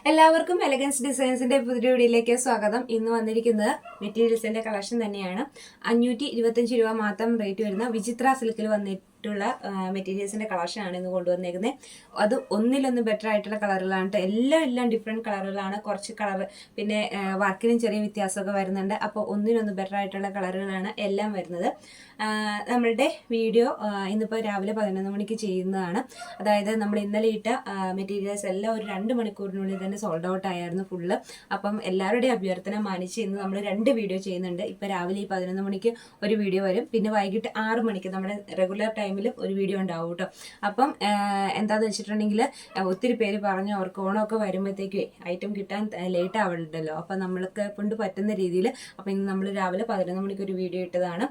എല്ലാവർക്കും എലഗൻസ് ഡിസൈൻസിന്റെ പുതിയ വീഡിയോയിലേക്ക് സ്വാഗതം. ഇന്ന് വന്നിരിക്കുന്നത് മെറ്റീരിയൽസിന്റെ കളക്ഷൻ തന്നെയാണ്. 525 രൂപ മാത്രം റേറ്റ് വരുന്ന വിചിത്ര സിൽക്കിൽ വന്നിട്ടുള്ള മെറ്റീരിയൽസിന്റെ കളക്ഷൻ ആണ് ഇന്ന് കൊണ്ടുവന്നേക്കുന്നത്. അത് ഒന്നിലൊന്ന് ബെറ്റർ ആയിട്ടുള്ള കളറുകളാണ്. എല്ലാം ഡിഫറെന്റ് കളറുകളാണ്. കുറച്ച് കളർ പിന്നെ വർക്കിനും ചെറിയ വ്യത്യാസമൊക്കെ വരുന്നുണ്ട്. അപ്പോൾ ഒന്നിനൊന്ന് ബെറ്റർ ആയിട്ടുള്ള കളറുകളാണ് എല്ലാം വരുന്നത്. നമ്മളുടെ വീഡിയോ ഇന്നിപ്പോൾ രാവിലെ 11 മണിക്ക് ചെയ്യുന്നതാണ്. അതായത് നമ്മൾ ഇന്നലെ ഇട്ട മെറ്റീരിയൽസ് എല്ലാം ഒരു 2 മണിക്കൂറിനുള്ളിൽ തന്നെ സോൾഡ് ഔട്ട് ആയിരുന്നു ഫുള്ള്. അപ്പം എല്ലാവരുടെയും അഭ്യർത്ഥന മാനിച്ച് ഇന്ന് നമ്മൾ 2 വീഡിയോ ചെയ്യുന്നുണ്ട്. ഇപ്പം രാവിലെ ഈ 11 മണിക്ക് ഒരു വീഡിയോ വരും, പിന്നെ വൈകിട്ട് 6 മണിക്ക് നമ്മുടെ റെഗുലർ ടൈമിലും ഒരു വീഡിയോ ഉണ്ടാവും കേട്ടോ. അപ്പം എന്താണെന്ന് വെച്ചിട്ടുണ്ടെങ്കിൽ ഒത്തിരി പേര് പറഞ്ഞു അവർക്ക് ഓണമൊക്കെ വരുമ്പോഴത്തേക്കേ ഐറ്റം കിട്ടാൻ ലേറ്റ് ആവുന്നുണ്ടല്ലോ. അപ്പം നമ്മൾക്ക് കൊണ്ട് പറ്റുന്ന രീതിയിൽ അപ്പം ഇന്ന് നമ്മൾ രാവിലെ 11 മണിക്ക് ഒരു വീഡിയോ ഇട്ടതാണ്.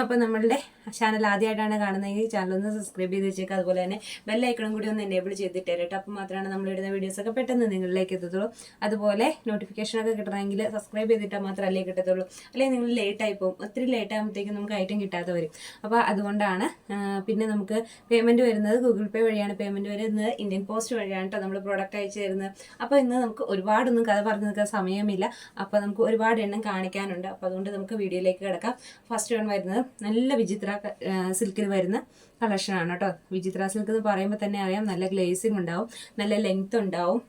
അപ്പോൾ നമ്മളുടെ ചാനൽ ആദ്യമായിട്ടാണ് കാണുന്നതെങ്കിൽ ചാനൽ ഒന്ന് സബ്സ്ക്രൈബ് ചെയ്ത് വെച്ചേക്കുക. അതുപോലെ തന്നെ ബെല്ലൈക്കണും കൂടി ഒന്ന് എനേബിൾ ചെയ്തിട്ട് കേട്ടോ. അപ്പോൾ മാത്രമാണ് നമ്മളിടുന്ന വീഡിയോസൊക്കെ പെട്ടെന്ന് നിങ്ങളിലേക്ക് എത്തത്തുള്ളൂ. അതുപോലെ നോട്ടിഫിക്കേഷനൊക്കെ കിട്ടണമെങ്കിൽ സബ്സ്ക്രൈബ് ചെയ്തിട്ടാൽ മാത്രമല്ലേ കിട്ടത്തുള്ളൂ. അല്ലെങ്കിൽ നിങ്ങൾ ലേറ്റായി പോകും. ഒത്തിരി ലേറ്റ് ആകുമ്പോഴത്തേക്കും നമുക്ക് ഐറ്റം കിട്ടാതെ വരും. അപ്പോൾ അതുകൊണ്ടാണ്. പിന്നെ നമുക്ക് പേയ്മെൻറ്റ് വരുന്നത് ഗൂഗിൾ പേ വഴിയാണ് പേയ്മെൻറ്റ് വരുന്നത്. ഇന്ത്യൻ പോസ്റ്റ് വഴിയാണ് കേട്ടോ നമ്മൾ പ്രോഡക്റ്റ് അയച്ചു തരുന്നത്. അപ്പോൾ ഇന്ന് നമുക്ക് ഒരുപാടൊന്നും കഥ പറഞ്ഞു നിൽക്കാൻ സമയമില്ല. അപ്പോൾ നമുക്ക് ഒരുപാട് എണ്ണം കാണിക്കാനുണ്ട്. അപ്പോൾ അതുകൊണ്ട് നമുക്ക് വീഡിയോയിലേക്ക് കിടക്കാം. ഫസ്റ്റ് വൺ വരുന്നത് നല്ല വിചിത്ര സിൽക്കിൽ വരുന്ന കളക്ഷനാണ് കേട്ടോ. വിചിത്ര സിൽക്ക് എന്ന് പറയുമ്പോൾ തന്നെ അറിയാം നല്ല ഗ്ലേസിങ് ഉണ്ടാവും, നല്ല ലെങ്ത് ഉണ്ടാവും.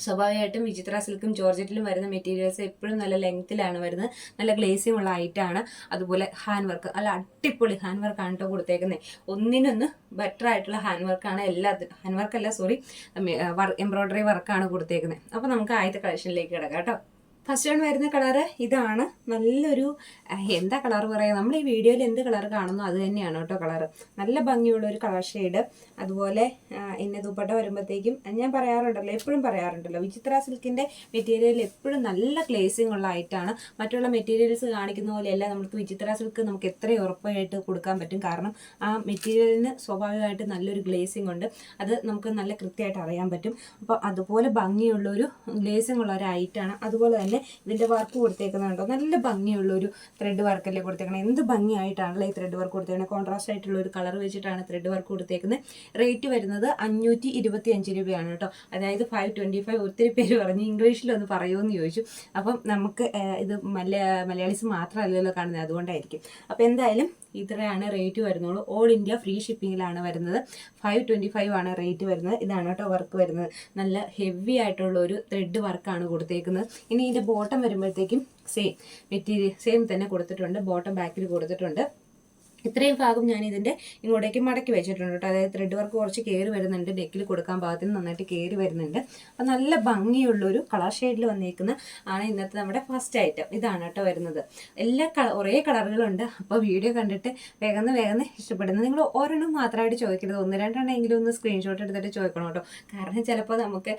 സ്വാഭാവികമായിട്ടും വിചിത്ര സിൽക്കും ജോർജറ്റിലും വരുന്ന മെറ്റീരിയൽസ് എപ്പോഴും നല്ല ലെങ്ത്തിലാണ് വരുന്നത്, നല്ല ഗ്ലേസിങ് ഉള്ള ഐറ്റാണ്. അതുപോലെ ഹാൻഡ് വർക്ക് നല്ല അടിപൊളി ഹാൻഡ് വർക്കാണ് കേട്ടോ കൊടുത്തേക്കുന്നത്. ഒന്നിനൊന്ന് ബെറ്റർ ആയിട്ടുള്ള ഹാൻഡ് വർക്കാണ് എല്ലാത്തിനും. ഹാൻഡ് വർക്കല്ല സോറി, എംബ്രോയ്ഡറി വർക്കാണ് കൊടുത്തേക്കുന്നത്. അപ്പോൾ നമുക്ക് ആദ്യത്തെ കളക്ഷനിലേക്ക് കിടക്കാം കേട്ടോ. ഫസ്റ്റ് വൺ വരുന്ന കളറ് ഇതാണ്. നല്ലൊരു എന്താ കളർ പറയുക, നമ്മൾ ഈ വീഡിയോയിൽ എന്ത് കളർ കാണുന്നു അത് തന്നെയാണ് കേട്ടോ കളറ്. നല്ല ഭംഗിയുള്ള ഒരു കളർ ഷെയ്ഡ്. അതുപോലെ ഇന്ന ദുപ്പട്ട വരുമ്പോഴത്തേക്കും ഞാൻ പറയാറുണ്ടല്ലോ, എപ്പോഴും പറയാറുണ്ടല്ലോ, വിചിത്ര സിൽക്കിൻ്റെ മെറ്റീരിയൽ എപ്പോഴും നല്ല ഗ്ലേസിങ് ഉള്ള ആയിട്ടാണ്. മറ്റുള്ള മെറ്റീരിയൽസ് കാണിക്കുന്ന പോലെയല്ല നമുക്ക് വിചിത്ര സിൽക്ക് നമുക്ക് എത്രയും ഉറപ്പായിട്ട് കൊടുക്കാൻ പറ്റും. കാരണം ആ മെറ്റീരിയലിന് സ്വാഭാവികമായിട്ട് നല്ലൊരു ഗ്ലേസിങ് ഉണ്ട്. അത് നമുക്ക് നല്ല കൃത്യമായിട്ട് അറിയാൻ പറ്റും. അപ്പോൾ അതുപോലെ ഭംഗിയുള്ളൊരു ഗ്ലേസിങ് ഉള്ള ഒരു ഐറ്റാണ്. അതുപോലെ തന്നെ ഇതിൻ്റെ വർക്ക് കൊടുത്തേക്കുന്നുണ്ടോ, നല്ല ഭംഗിയുള്ളൊരു ത്രെഡ് വർക്കല്ലേ കൊടുത്തേക്കണം. എന്ത് ഭംഗിയായിട്ടാണല്ലോ ഈ ത്രെഡ് വർക്ക് കൊടുത്തേക്കുന്നത്. കോൺട്രാസ്റ്റ് ആയിട്ടുള്ള ഒരു കളർ വെച്ചിട്ടാണ് ത്രെഡ് വർക്ക് കൊടുത്തേക്കുന്നത്. റേറ്റ് വരുന്നത് 525 രൂപയാണ് കേട്ടോ. അതായത് 525. ഒത്തിരി പേര് പറഞ്ഞു ഇംഗ്ലീഷിലൊന്ന് പറയുമെന്ന് ചോദിച്ചു. അപ്പം നമുക്ക് ഇത് മലയാളീസ് മാത്രമല്ലല്ലോ കാണുന്നത്, അതുകൊണ്ടായിരിക്കും. അപ്പോൾ എന്തായാലും ഇത്രയാണ് റേറ്റ് വരുന്നുള്ളൂ. ഓൾ ഇന്ത്യ ഫ്രീ ഷിപ്പിങ്ങിലാണ് വരുന്നത്. 525 ആണ് റേറ്റ് വരുന്നത്. ഇതാണ് കേട്ടോ വർക്ക് വരുന്നത്. നല്ല ഹെവി ആയിട്ടുള്ള ഒരു ത്രെഡ് വർക്കാണ് കൊടുത്തേക്കുന്നത്. ഇനി ഇതിൻ്റെ ബോട്ടം വരുമ്പോഴത്തേക്കും സെയിം മെറ്റീരിയൽ സെയിം തന്നെ കൊടുത്തിട്ടുണ്ട്. ബോട്ടം ബാക്കിൽ കൊടുത്തിട്ടുണ്ട്. ഇത്രയും ഭാഗം ഞാൻ ഇതിൻ്റെ ഇങ്ങോട്ടേക്ക് മടക്കി വെച്ചിട്ടുണ്ട് കേട്ടോ. അതായത് ത്രെഡ് വർക്ക് കുറച്ച് കയറി വരുന്നുണ്ട്, നെക്കിൽ കൊടുക്കാൻ പാകത്തിന് നന്നായിട്ട് കയറി വരുന്നുണ്ട്. അപ്പം നല്ല ഭംഗിയുള്ളൊരു കളർ ഷെയ്ഡിൽ വന്നിരിക്കുന്ന ആണ് ഇന്നത്തെ നമ്മുടെ ഫസ്റ്റ് ഐറ്റം. ഇതാണ് കേട്ടോ വരുന്നത്. എല്ലാ ഒരേ കളറുകളുണ്ട്. അപ്പോൾ വീഡിയോ കണ്ടിട്ട് വേഗം ഇഷ്ടപ്പെടുന്നത് നിങ്ങൾ ഒരെണ്ണം മാത്രമായിട്ട് ചോദിക്കരുത്, 1-2 എങ്കിലും ഒന്ന് സ്ക്രീൻഷോട്ട് എടുത്തിട്ട് ചോദിക്കണം കേട്ടോ. കാരണം ചിലപ്പോൾ നമുക്ക്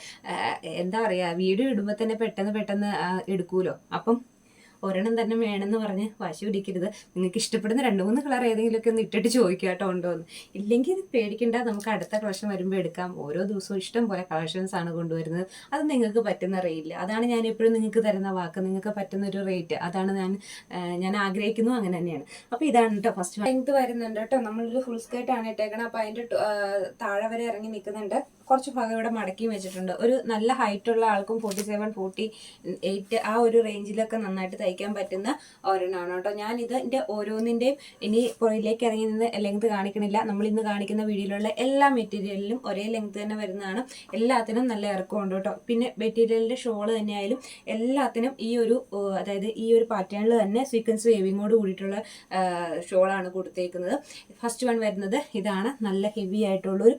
എന്താ പറയുക, വീഡിയോ ഇടുമ്പോൾ തന്നെ പെട്ടെന്ന് എടുക്കുമല്ലോ. അപ്പം ഒരെണ്ണം തന്നെ വേണമെന്ന് പറഞ്ഞ് വാശി പിടിക്കരുത്. നിങ്ങൾക്ക് ഇഷ്ടപ്പെടുന്ന 2-3 കളർ ഏതെങ്കിലുമൊക്കെ ഒന്ന് ഇട്ടിട്ട് ചോദിക്കുക കേട്ടോ ഉണ്ടോയെന്ന്. ഇല്ലെങ്കിൽ ഇത് പേടിക്കേണ്ട, നമുക്ക് അടുത്ത കളക്ഷൻ വരുമ്പോൾ എടുക്കാം. ഓരോ ദിവസവും ഇഷ്ടം പോലെ കളക്ഷൻസ് ആണ് കൊണ്ടുവരുന്നത്. അത് നിങ്ങൾക്ക് പറ്റുന്ന റേറ്റിൽ, അതാണ് ഞാൻ എപ്പോഴും നിങ്ങൾക്ക് തരുന്ന വാക്ക്, നിങ്ങൾക്ക് പറ്റുന്ന ഒരു റേറ്റ് അതാണ് ഞാൻ ആഗ്രഹിക്കുന്നു. അങ്ങനെ തന്നെയാണ്. അപ്പോൾ ഇതാണ് കേട്ടോ ഫസ്റ്റ് ലെങ്ത് വരുന്നുണ്ട് കേട്ടോ. നമ്മളൊരു ഫുൾ സ്കേർട്ടാണ് ഇട്ടേക്കണം. അപ്പോൾ അതിൻ്റെ താഴെ വരെ ഇറങ്ങി നിൽക്കുന്നുണ്ട്. കുറച്ച് ഭാഗം ഇവിടെ മടക്കി വെച്ചിട്ടുണ്ട്. ഒരു നല്ല ഹൈറ്റുള്ള ആൾക്കും 47-48 ആ ഒരു റേഞ്ചിലൊക്കെ നന്നായിട്ട് തയ്ക്കാൻ പറ്റുന്ന ഒരെണ്ണമാണ് കേട്ടോ. ഞാൻ ഇതിൻ്റെ ഓരോന്നിൻ്റെയും ഇനി പുറയിലേക്ക് ഇറങ്ങി നിന്ന് ലെങ്ത് കാണിക്കണില്ല. നമ്മൾ ഇന്ന് കാണിക്കുന്ന വീഡിയോയിലുള്ള എല്ലാ മെറ്റീരിയലിലും ഒരേ ലെങ്ത് തന്നെ വരുന്നതാണ്. എല്ലാത്തിനും നല്ല ഇറക്കമുണ്ട് കേട്ടോ. പിന്നെ മെറ്റീരിയലിൻ്റെ ഷോള് തന്നെയായാലും എല്ലാത്തിനും ഈ ഒരു അതായത് ഈ ഒരു പാറ്റേണിൽ തന്നെ സീക്വൻസ് വേവിങ്ങോട് കൂടിയിട്ടുള്ള ഷോളാണ് കൊടുത്തേക്കുന്നത്. ഫസ്റ്റ് വൺ വരുന്നത് ഇതാണ്. നല്ല ഹെവി ആയിട്ടുള്ളൊരു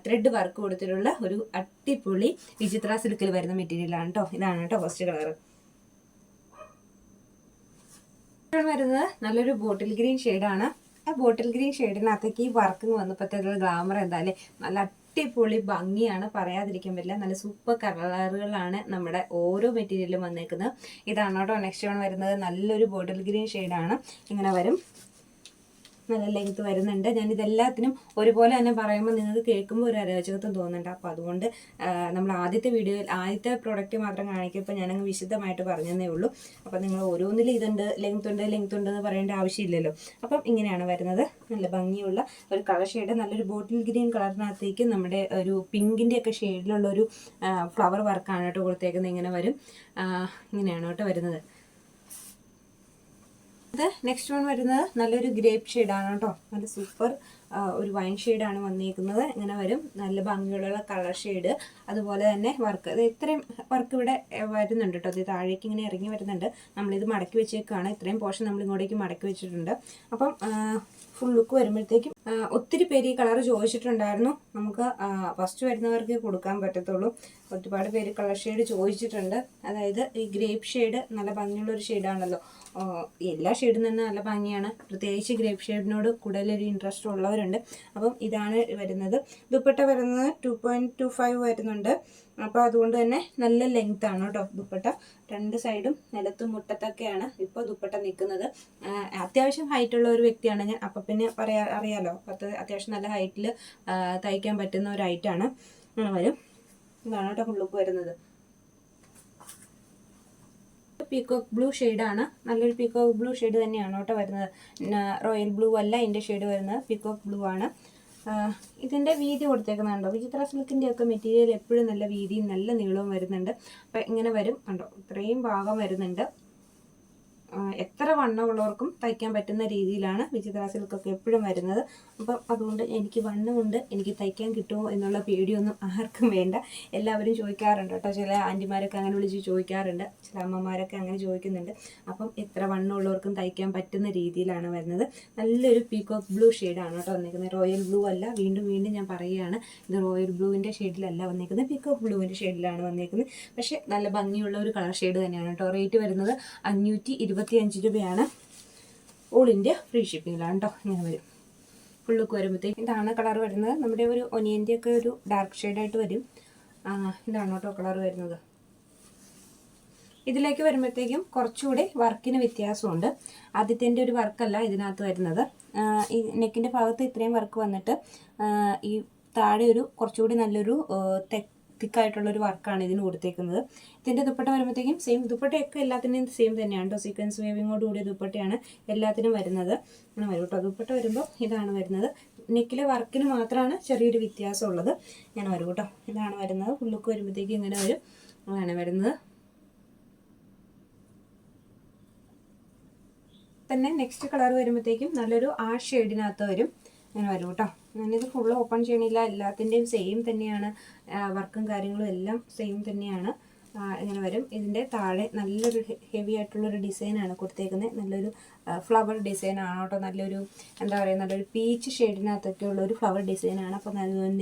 ത്രെഡ് വർക്ക് കൊടുത്തിട്ടുള്ള ഒരു അടിപൊളി വിചിത്ര സിൽക്കിൽ വരുന്ന മെറ്റീരിയലാണ് കേട്ടോ. ഇതാണ് കേട്ടോ ഫസ്റ്റ് കളർ വരുന്നത്. നല്ലൊരു ബോട്ടിൽ ഗ്രീൻ ഷെയ്ഡാണ്. ആ ബോട്ടിൽ ഗ്രീൻ ഷെയ്ഡിനകത്തേക്ക് ഈ വർക്കിങ് വന്നപ്പോഴത്തേക്കുള്ള ഗ്ലാമർ എന്തായാലും നല്ല അടിപൊളി ഭംഗിയാണ്, പറയാതിരിക്കാൻ പറ്റില്ല. നല്ല സൂപ്പർ കളറുകളാണ് നമ്മുടെ ഓരോ മെറ്റീരിയലും വന്നേക്കുന്നത്. ഇതാണ് കേട്ടോ നെക്സ്റ്റ് വൺ വരുന്നത്. നല്ലൊരു ബോട്ടിൽ ഗ്രീൻ ഷെയ്ഡാണ്. ഇങ്ങനെ വരും. നല്ല ലെങ്ത് വരുന്നുണ്ട്. ഞാൻ ഇതെല്ലാത്തിനും ഒരുപോലെ തന്നെ പറയുമ്പോൾ നിങ്ങൾക്ക് കേൾക്കുമ്പോൾ ഒരു അരോചകത്വം തോന്നുന്നുണ്ട്. അപ്പോൾ അതുകൊണ്ട് നമ്മൾ ആദ്യത്തെ പ്രോഡക്റ്റ് മാത്രം കാണിക്കുമ്പോൾ ഞാനങ്ങ് വിശദമായിട്ട് പറഞ്ഞതേ ഉള്ളൂ. അപ്പോൾ നിങ്ങൾ ഓരോന്നിലും ഇതുണ്ട് ലെങ്ത് ഉണ്ട് എന്ന് പറയേണ്ട ആവശ്യമില്ലല്ലോ. അപ്പം ഇങ്ങനെയാണ് വരുന്നത്. നല്ല ഭംഗിയുള്ള ഒരു കളർ ഷെയ്ഡ്, നല്ലൊരു ബോട്ടിൽ ഗ്രീൻ കളറിനകത്തേക്ക് നമ്മുടെ ഒരു പിങ്കിൻ്റെ ഒക്കെ ഷെയ്ഡിലുള്ള ഒരു ഫ്ലവർ വർക്കാണ് കേട്ടോ കൊടുത്തേക്കുന്നത്. ഇങ്ങനെ വരും, ഇങ്ങനെയാണ് കേട്ടോ വരുന്നത്. ഇത് നെക്സ്റ്റ് വൺ വരുന്നത് നല്ലൊരു ഗ്രേപ്പ് ഷെയ്ഡാണ് കേട്ടോ. നല്ല സൂപ്പർ ഒരു വൈൻ ഷെയ്ഡാണ് വന്നിരിക്കുന്നത്. ഇങ്ങനെ വരും, നല്ല ഭംഗിയുള്ള കളർ ഷെയ്ഡ്. അതുപോലെ തന്നെ വർക്ക്, അത് ഇത്രയും വർക്ക് ഇവിടെ വരുന്നുണ്ട് കേട്ടോ. അത് താഴേക്ക് ഇങ്ങനെ ഇറങ്ങി വരുന്നുണ്ട്. നമ്മളിത് മടക്കി വെച്ചേക്കാണ്. ഇത്രയും പോർഷൻ നമ്മൾ ഇങ്ങോട്ടേക്ക് മടക്കി വെച്ചിട്ടുണ്ട്. അപ്പം ഫുൾ ലുക്ക് വരുമ്പോഴത്തേക്കും ഒത്തിരി പേര് ഈ കളർ ചോദിച്ചിട്ടുണ്ടായിരുന്നു. നമുക്ക് ഫസ്റ്റ് വരുന്നവർക്ക് കൊടുക്കാൻ പറ്റത്തുള്ളൂ. ഒരുപാട് പേര് കളർ ഷെയ്ഡ് ചോദിച്ചിട്ടുണ്ട്. അതായത് ഈ ഗ്രേപ്പ് ഷെയ്ഡ് നല്ല ഭംഗിയുള്ളൊരു ഷെയ്ഡാണല്ലോ. എല്ലാ ഷെയ്ഡും തന്നെ നല്ല ഭംഗിയാണ്. പ്രത്യേകിച്ച് ഗ്രേപ്പ് ഷെയ്ഡിനോട് കൂടുതലൊരു ഇൻട്രസ്റ്റ് ഉള്ളവരുണ്ട്. അപ്പം ഇതാണ് വരുന്നത്. ദുപ്പട്ട വരുന്നത് 2.25 വരുന്നുണ്ട്. അപ്പോൾ അതുകൊണ്ട് തന്നെ നല്ല ലെങ്ത് ആണ് കേട്ടോ ദുപ്പട്ട. രണ്ട് സൈഡും നിലത്തും മുട്ടത്തൊക്കെയാണ് ഇപ്പോൾ ദുപ്പട്ട നിൽക്കുന്നത്. അത്യാവശ്യം ഹൈറ്റുള്ള ഒരു വ്യക്തിയാണ് ഞാൻ. അപ്പം പിന്നെ അറിയാലോ, അത്യാവശ്യം നല്ല ഹൈറ്റിൽ തയ്ക്കാൻ പറ്റുന്ന ഒരു ഹൈറ്റാണ്. വരും, ഇതാണ് കേട്ടോ ഫുൾ ലുക്ക് വരുന്നത്. പീകോക്ക് ബ്ലൂ ഷെയ്ഡാണ്. നല്ലൊരു പീകോക്ക് ബ്ലൂ ഷെയ്ഡ് തന്നെയാണ് കേട്ടോ വരുന്നത്. റോയൽ ബ്ലൂ അല്ല ഇതിൻ്റെ ഷെയ്ഡ് വരുന്നത്, പീകോക്ക് ബ്ലൂ ആണ്. ഇതിൻ്റെ വീതി കൊടുത്തേക്കുന്നുണ്ടോ. വിചിത്ര സിൽക്കിൻ്റെ ഒക്കെ മെറ്റീരിയൽ എപ്പോഴും നല്ല വീതിയും നല്ല നീളവും വരുന്നുണ്ട്. അപ്പം ഇങ്ങനെ വരും കണ്ടോ, ഇത്രയും ഭാഗം വരുന്നുണ്ട്. എത്ര വണ്ണമുള്ളവർക്കും തയ്ക്കാൻ പറ്റുന്ന രീതിയിലാണ് വിചിത്ര സിൽക്കൊക്കെ എപ്പോഴും വരുന്നത്. അപ്പം അതുകൊണ്ട് എനിക്ക് വണ്ണമുണ്ട്, എനിക്ക് തയ്ക്കാൻ കിട്ടുമോ എന്നുള്ള പേടിയൊന്നും ആർക്കും വേണ്ട. എല്ലാവരും ചോദിക്കാറുണ്ട് കേട്ടോ. ചില ആൻറ്റിമാരൊക്കെ അങ്ങനെ വിളിച്ച് ചോദിക്കാറുണ്ട്, ചില അമ്മമാരൊക്കെ അങ്ങനെ ചോദിക്കുന്നുണ്ട്. അപ്പം എത്ര വണ്ണമുള്ളവർക്കും തയ്ക്കാൻ പറ്റുന്ന രീതിയിലാണ് വരുന്നത്. നല്ലൊരു പീകോക്ക് ബ്ലൂ ഷെയ്ഡാണ് കേട്ടോ വന്നിരിക്കുന്നത്. റോയൽ ബ്ലൂ അല്ല, വീണ്ടും ഞാൻ പറയുകയാണ്, ഇത് റോയൽ ബ്ലൂവിൻ്റെ ഷെയ്ഡിലല്ല വന്നിരിക്കുന്നത്, പീകോക്ക് ബ്ലൂവിൻ്റെ ഷെയ്ഡിലാണ് വന്നിരിക്കുന്നത്. പക്ഷേ നല്ല ഭംഗിയുള്ള ഒരു കളർ ഷെയ്ഡ് തന്നെയാണ് കേട്ടോ. റേറ്റ് വരുന്നത് 525 രൂപയാണ്. ഓൾ ഇന്ത്യ ഫ്രീ ഷിപ്പിങ്ങിലാണ് കേട്ടോ. ഇങ്ങനെ വരും ഫുൾ ലുക്ക് വരുമ്പോഴത്തേക്ക്. ഇതാണ് കളർ വരുന്നത്. നമ്മുടെ ഒരു ഒനിയൻ്റെ ഒക്കെ ഒരു ഡാർക്ക് ഷെയ്ഡായിട്ട് വരും. ഇതാണ് കേട്ടോ കളർ വരുന്നത്. ഇതിലേക്ക് വരുമ്പോഴത്തേക്കും കുറച്ചുകൂടി വർക്കിന് വ്യത്യാസമുണ്ട്. ആദ്യത്തെ ഒരു വർക്കല്ല ഇതിനകത്ത് വരുന്നത്. ഈ നെക്കിൻ്റെ ഭാഗത്ത് ഇത്രയും വർക്ക് വന്നിട്ട് ഈ താഴെ ഒരു കുറച്ചുകൂടി നല്ലൊരു തിക്കായിട്ടുള്ളൊരു വർക്കാണ് ഇതിന് കൊടുത്തേക്കുന്നത്. ഇതിൻ്റെ ദുപ്പട്ട വരുമ്പോഴത്തേക്കും സെയിം, ദുപ്പട്ടയൊക്കെ എല്ലാത്തിനും സെയിം തന്നെയാണ് കേട്ടോ. സീക്വൻസ് വേവിങ്ങോട് കൂടിയ ദുപ്പട്ടയാണ് എല്ലാത്തിനും വരുന്നത്. അങ്ങനെ വരും കേട്ടോ. ദുപ്പട്ട വരുമ്പോൾ ഇതാണ് വരുന്നത്. നെക്കിലെ വർക്കിന് മാത്രമാണ് ചെറിയൊരു വ്യത്യാസമുള്ളത്. ഇങ്ങനെ വരും കേട്ടോ. ഇതാണ് വരുന്നത്. ഫുൾ ലുക്ക് വരുമ്പോഴത്തേക്കും ഇങ്ങനെ വരും. അങ്ങനെ വരുന്നത്. തന്നെ നെക്സ്റ്റ് കളർ വരുമ്പോഴത്തേക്കും നല്ലൊരു ആഷ് ഷെയ്ഡിനകത്ത് വരും. അങ്ങനെ വരും കേട്ടോ. ഞാനിത് ഫുള്ള് ഓപ്പൺ ചെയ്യണില്ല, എല്ലാത്തിൻ്റെയും സെയിം തന്നെയാണ്. വർക്കും കാര്യങ്ങളും എല്ലാം സെയിം തന്നെയാണ്. ഇങ്ങനെ വരും. ഇതിൻ്റെ താഴെ നല്ലൊരു ഹെവി ആയിട്ടുള്ളൊരു ഡിസൈനാണ് കൊടുത്തേക്കുന്നത്. നല്ലൊരു ഫ്ലവർ ഡിസൈനാണ് കേട്ടോ. നല്ലൊരു എന്താ പറയുക, നല്ലൊരു പീച്ച് ഷെയ്ഡിനകത്തൊക്കെ ഉള്ളൊരു ഫ്ലവർ ഡിസൈനാണ്. അപ്പോൾ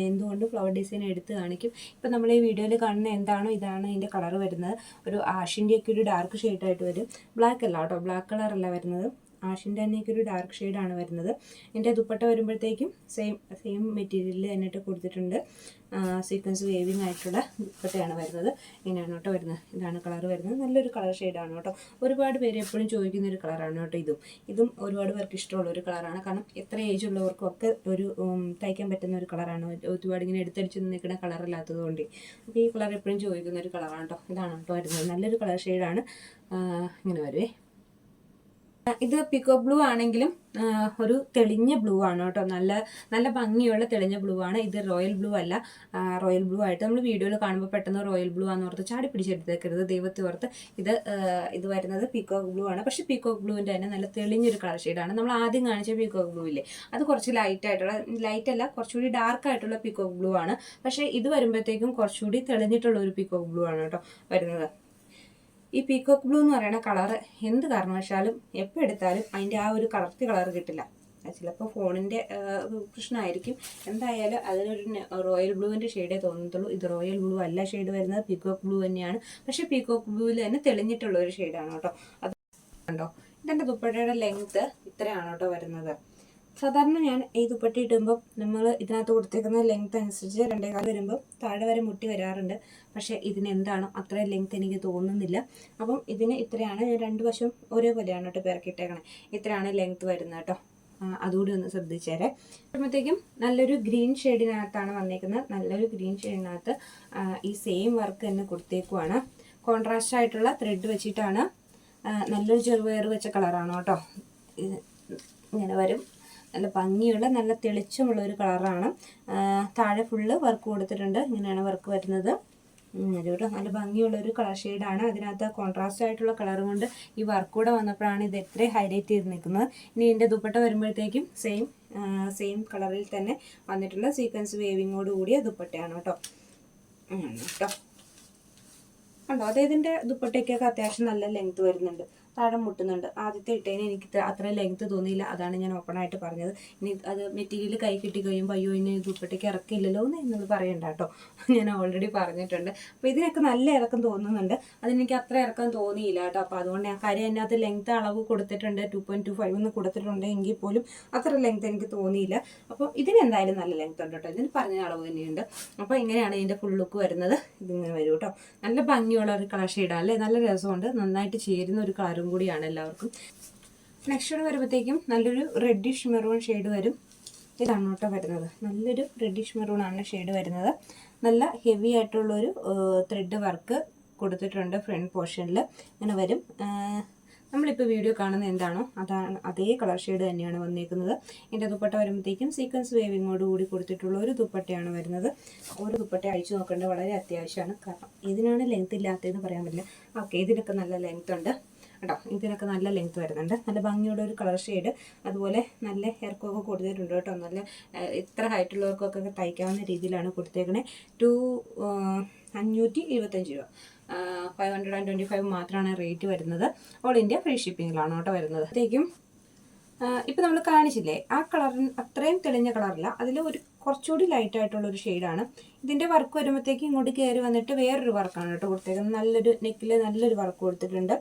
എന്തുകൊണ്ട് ഫ്ലവർ ഡിസൈൻ എടുത്ത് കാണിക്കും. ഇപ്പം നമ്മൾ ഈ വീഡിയോയിൽ കാണുന്ന എന്താണോ ഇതാണ് ഇതിൻ്റെ കളർ വരുന്നത്. ഒരു ആഷിൻ്റെയൊക്കെ ഒരു ഡാർക്ക് ഷെയ്ഡായിട്ട് വരും. ബ്ലാക്ക് അല്ല കേട്ടോ, ബ്ലാക്ക് കളറല്ല വരുന്നത്. ആഷിൻ്റെ തന്നെയൊക്കെ ഒരു ഡാർക്ക് ഷെയ്ഡാണ് വരുന്നത്. എൻ്റെ ദുപ്പട്ട വരുമ്പോഴത്തേക്കും സെയിം മെറ്റീരിയലിൽ തന്നെയിട്ട് കൊടുത്തിട്ടുണ്ട്. സീക്വൻസ് വേവിങ് ആയിട്ടുള്ള ദുപ്പട്ടയാണ് വരുന്നത്. ഇങ്ങനെയാണ് കേട്ടോ വരുന്നത്. ഇതാണ് കളർ വരുന്നത്. നല്ലൊരു കളർ ഷെയ്ഡാണ് കേട്ടോ. ഒരുപാട് പേര് എപ്പോഴും ചോദിക്കുന്ന ഒരു കളറാണ് കേട്ടോ. ഇതും ഒരുപാട് പേർക്ക് ഇഷ്ടമുള്ള ഒരു കളറാണ്. കാരണം എത്ര ഏജ് ഉള്ളവർക്കും ഒക്കെ ഒരു തയ്ക്കാൻ പറ്റുന്ന ഒരു കളറാണ്. ഒരുപാട് ഇങ്ങനെ എടുത്തടിച്ച് നിൽക്കുന്ന കളറല്ലാത്തത് കൊണ്ട്. അപ്പോൾ ഈ കളർ എപ്പോഴും ചോദിക്കുന്ന ഒരു കളറാണ് കേട്ടോ. ഇതാണ് കേട്ടോ വരുന്നത്. നല്ലൊരു കളർ ഷെയ്ഡാണ്. ഇങ്ങനെ വരുവേ. ഇത് പീകോക്ക് ബ്ലൂ ആണെങ്കിലും ഒരു തെളിഞ്ഞ ബ്ലൂ ആണ് കേട്ടോ. നല്ല ഭംഗിയുള്ള തെളിഞ്ഞ ബ്ലൂ ആണ്. ഇത് റോയൽ ബ്ലൂ അല്ല. റോയൽ ബ്ലൂ ആയിട്ട് നമ്മൾ വീഡിയോയിൽ കാണുമ്പോൾ പെട്ടെന്ന് റോയൽ ബ്ലൂ ആണെന്ന് ഓർത്ത് ചാടി പിടിച്ചെടുത്തേക്കരുത്, ദൈവത്തെ ഓർത്ത്. ഇത് വരുന്നത് പീകോക്ക് ബ്ലൂ ആണ്. പക്ഷേ പീകോക്ക് ബ്ലൂവിൻ്റെ തന്നെ നല്ല തെളിഞ്ഞൊരു കളർ ഷെയ്ഡാണ്. നമ്മൾ ആദ്യം കാണിച്ച പീകോക്ക് ബ്ലൂ ഇല്ലേ, അത് കുറച്ച് ലൈറ്റല്ല, കുറച്ചുകൂടി ഡാർക്ക് ആയിട്ടുള്ള പീകോക്ക് ബ്ലൂ ആണ്. പക്ഷേ ഇത് വരുമ്പോഴത്തേക്കും കുറച്ചുകൂടി തെളിഞ്ഞിട്ടുള്ള ഒരു പീകോക്ക് ബ്ലൂ ആണ് കേട്ടോ വരുന്നത്. ഈ പീകോക്ക് ബ്ലൂ എന്ന് പറയുന്ന കളറ് എന്ത് കാരണവശാലും എപ്പോൾ എടുത്താലും അതിൻ്റെ ആ ഒരു കറക്റ്റ് കളർ കിട്ടില്ല. ചിലപ്പോൾ ഫോണിൻ്റെ പ്രശ്നമായിരിക്കും. എന്തായാലും അതിനൊരു റോയൽ ബ്ലൂവിൻ്റെ ഷെയ്ഡേ തോന്നത്തുള്ളൂ. ഇത് റോയൽ ബ്ലൂ അല്ല ഷെയ്ഡ് വരുന്നത്, പീകോക്ക് ബ്ലൂ തന്നെയാണ്. പക്ഷേ പീകോക്ക് ബ്ലൂവിൽ തന്നെ തെളിഞ്ഞിട്ടുള്ള ഒരു ഷെയ്ഡാണ് കേട്ടോ. അത് കണ്ടോ. ഇതിൻ്റെ ദുപ്പട്ടയുടെ ലെങ്ത്ത് ഇത്രയാണ് കേട്ടോ വരുന്നത്. സാധാരണ ഞാൻ ഈ ദുപ്പട്ട ഇടുമ്പോൾ നമ്മൾ ഇതിനകത്ത് കൊടുത്തേക്കുന്ന ലെങ്ത് അനുസരിച്ച് 2.25 വരുമ്പോൾ താഴെ വരെ മുട്ടി വരാറുണ്ട്. പക്ഷേ ഇതിന് എന്താണോ അത്രയും ലെങ്ത് എനിക്ക് തോന്നുന്നില്ല. അപ്പം ഇതിന് ഇത്രയാണ്. ഞാൻ രണ്ട് വശം ഒരേപോലെയാണ് കേട്ടോ ഇറക്കിയിട്ടേക്കണേ. ഇത്രയാണ് ലെങ്ത് വരുന്നത് കേട്ടോ. അതുകൂടി ഒന്ന് ശ്രദ്ധിച്ചേരെ. അപ്പോഴത്തേക്കും നല്ലൊരു ഗ്രീൻ ഷെയ്ഡിനകത്താണ് വന്നേക്കുന്നത്. നല്ലൊരു ഗ്രീൻ ഷെയ്ഡിനകത്ത് ഈ സെയിം വർക്ക് തന്നെ കൊടുത്തേക്കുവാണ്. കോൺട്രാസ്റ്റ് ആയിട്ടുള്ള ത്രെഡ് വെച്ചിട്ടാണ്. നല്ലൊരു ചെറുപയർ വെച്ച കളറാണ് കേട്ടോ. ഇങ്ങനെ വരും. നല്ല ഭംഗിയുള്ള നല്ല തെളിച്ചമുള്ള ഒരു കളറാണ്. താഴെ ഫുള്ള് വർക്ക് കൊടുത്തിട്ടുണ്ട്. ഇങ്ങനെയാണ് വർക്ക് വരുന്നത്. കേട്ടോ നല്ല ഭംഗിയുള്ളൊരു കളർ ഷെയ്ഡാണ്. അതിനകത്ത് കോൺട്രാസ്റ്റ് ആയിട്ടുള്ള കളർ കൊണ്ട് ഈ വർക്ക് കൂടെ വന്നപ്പോഴാണ് ഇത് എത്രയും ഹൈലൈറ്റ് ചെയ്ത് നിൽക്കുന്നത്. ഇനി ഇതിൻ്റെ ദുപ്പട്ട വരുമ്പോഴത്തേക്കും സെയിം കളറിൽ തന്നെ വന്നിട്ടുള്ള സീക്വൻസ് വേവിങ്ങോട് കൂടിയ ദുപ്പട്ടയാണ് കേട്ടോ. കേട്ടോ കണ്ടോ, അതായതിൻ്റെ ദുപ്പട്ടയ്ക്കൊക്കെ അത്യാവശ്യം നല്ല ലെങ്ത് വരുന്നുണ്ട്. താഴെ മുട്ടുന്നുണ്ട്. ആദ്യത്തെ ഇട്ടതിന് എനിക്ക് അത്ര ലെങ്ത് തോന്നിയില്ല. അതാണ് ഞാൻ ഓപ്പണായിട്ട് പറഞ്ഞത്. ഇനി അത് മെറ്റീരിയൽ കൈ കിട്ടി കഴിയുമ്പോൾ അയ്യോ ഇനി ദുപ്പട്ടയ്ക്ക് ഇറക്കില്ലല്ലോ എന്ന് എന്നോട് പറയണ്ട കേട്ടോ. ഞാൻ ഓൾറെഡി പറഞ്ഞിട്ടുണ്ട്. അപ്പോൾ ഇതിനൊക്കെ നല്ല ഇറക്കം തോന്നുന്നുണ്ട്. അതെനിക്ക് അത്ര ഇറക്കം തോന്നിയില്ല കേട്ടോ. അപ്പോൾ അതുകൊണ്ട് ഞാൻ കാര്യം അതിനകത്ത് ലെങ്ത് അളവ് കൊടുത്തിട്ടുണ്ട്. 2.25 എന്ന് കൊടുത്തിട്ടുണ്ട്. എങ്കിൽ പോലും അത്ര ലെങ്ത് എനിക്ക് തോന്നിയില്ല. അപ്പോൾ ഇതിനെന്തായാലും നല്ല ലെങ്ത് ഉണ്ട് കേട്ടോ. ഇതിന് പറഞ്ഞ അളവ് തന്നെയുണ്ട്. അപ്പോൾ ഇങ്ങനെയാണ് ഇതിൻ്റെ ഫുൾ ലുക്ക് വരുന്നത്. ഇതിങ്ങനെ വരും കേട്ടോ. നല്ല ഭംഗിയുള്ള ഒരു കളർ ഷെയ്ഡാണ് അല്ലേ. നല്ല രസമുണ്ട്. നന്നായിട്ട് ചേരുന്ന ഒരു കളറും കൂടിയാണ് എല്ലാവർക്കും. നെക്സ്റ്റ് വരുമ്പോഴത്തേക്കും നല്ലൊരു റെഡിഷ് മെറൂൺ ഷെയ്ഡ് വരും. ഇതാണ് കേട്ടോ വരുന്നത്. നല്ലൊരു റെഡിഷ് മെറൂൺ ആണ് ഷെയ്ഡ് വരുന്നത്. നല്ല ഹെവി ആയിട്ടുള്ളൊരു ത്രെഡ് വർക്ക് കൊടുത്തിട്ടുണ്ട് ഫ്രണ്ട് പോർഷനിൽ. ഇങ്ങനെ വരും. നമ്മളിപ്പോൾ വീഡിയോ കാണുന്ന എന്താണോ അതേ കളർ ഷെയ്ഡ് തന്നെയാണ് വന്നിരിക്കുന്നത്. ഇതിൻ്റെ ദുപ്പട്ട വരുമ്പോഴത്തേക്കും സീക്വൻസ് വേവിങ്ങോട് കൂടി കൊടുത്തിട്ടുള്ള ഒരു ദുപ്പട്ടയാണ് വരുന്നത്. ഒരു ദുപ്പട്ട അഴിച്ചു നോക്കേണ്ടത് വളരെ അത്യാവശ്യമാണ്. കാരണം ഇതിനാണ് ലെങ്ത് ഇല്ലാത്തതെന്ന് പറയാൻ പറ്റില്ല. ഓക്കെ, ഇതിനൊക്കെ നല്ല ലെങ്ത് ഉണ്ട് കേട്ടോ. ഇതിനൊക്കെ നല്ല ലെങ്ത് വരുന്നുണ്ട്. നല്ല ഭംഗിയുള്ള ഒരു കളർ ഷെയ്ഡ്. അതുപോലെ നല്ല ഹെയർക്കൊക്കെ കൊടുത്തിട്ടുണ്ട് കേട്ടോ. നല്ല ഇത്ര ഹൈറ്റുള്ളവർക്കൊക്കെ തയ്ക്കാവുന്ന രീതിയിലാണ് കൊടുത്തേക്കണേ. 525 രൂപ. 525 മാത്രമാണ് റേറ്റ് വരുന്നത്. ഓൾ ഇന്ത്യ ഫ്രീ ഷിപ്പിങ്ങിലാണ് കേട്ടോ വരുന്നത്. അപ്പോഴത്തേക്കും ഇപ്പം നമ്മൾ കാണിച്ചില്ലേ, ആ കളറിന് അത്രയും തെളിഞ്ഞ കളറില്ല. അതിൽ ഒരു കുറച്ചുകൂടി ലൈറ്റായിട്ടുള്ളൊരു ഷെയ്ഡാണ്. ഇതിൻ്റെ വർക്ക് വരുമ്പോഴത്തേക്ക് ഇങ്ങോട്ട് കയറി വന്നിട്ട് വേറൊരു വർക്കാണ് കേട്ടോ കൊടുത്തേക്കുന്നത്. നല്ലൊരു നെക്കിൽ നല്ലൊരു വർക്ക് കൊടുത്തിട്ടുണ്ട്.